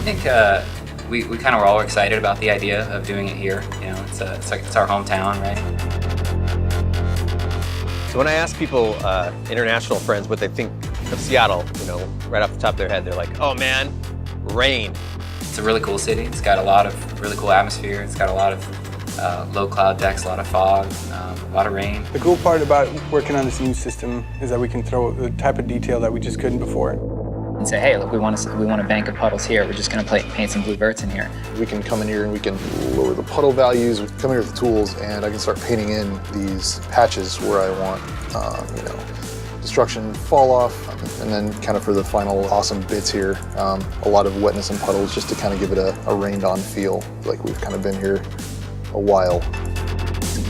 think we kind of were all excited about the idea of doing it here. You know, it's our hometown, right? So when I ask people, international friends, what they think of Seattle, you know, right off the top of their head, they're like, oh man, rain. It's a really cool city. It's got a lot of really cool atmosphere. It's got a lot of low cloud decks, a lot of fog, a lot of rain. The cool part about working on this new system is that we can throw the type of detail that we just couldn't before. And say, hey, look, we want a bank of puddles here. We're just going to paint some blue verts in here. We can come in here and we can lower the puddle values. We come here with the tools, and I can start painting in these patches where I want, you know, destruction, fall off, and then kind of for the final awesome bits here, a lot of wetness and puddles just to kind of give it a rained-on feel, like we've kind of been here a while.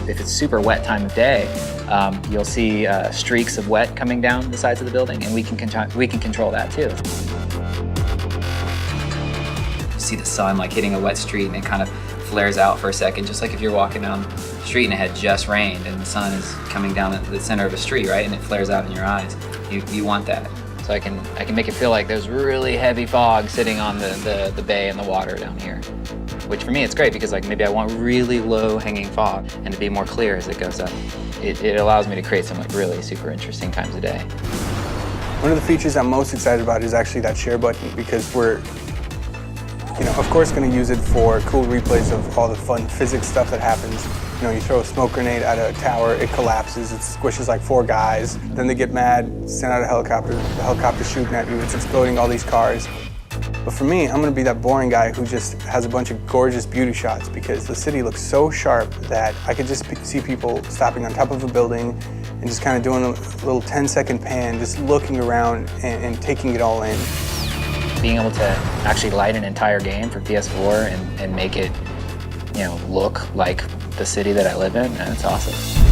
If it's super wet time of day, you'll see streaks of wet coming down the sides of the building, and we can control that too. You see the sun like hitting a wet street, and it kind of flares out for a second, just like if you're walking down the street and it had just rained, and the sun is coming down the center of a street, right? And it flares out in your eyes. You want that. So I can make it feel like there's really heavy fog sitting on the bay and the water down here. Which for me it's great because like maybe I want really low hanging fog and to be more clear as it goes up. It allows me to create some like really super interesting times of day. One of the features I'm most excited about is actually that share button, because we're, you know, of course going to use it for cool replays of all the fun physics stuff that happens. You know, you throw a smoke grenade at a tower, it collapses, it squishes like 4 guys, then they get mad, send out a helicopter, the helicopter's shooting at you, it's exploding all these cars. But for me, I'm going to be that boring guy who just has a bunch of gorgeous beauty shots, because the city looks so sharp that I could just see people stopping on top of a building and just kind of doing a little 10-second pan, just looking around and taking it all in. Being able to actually light an entire game for PS4 and make it, you know, look like the city that I live in, and it's awesome.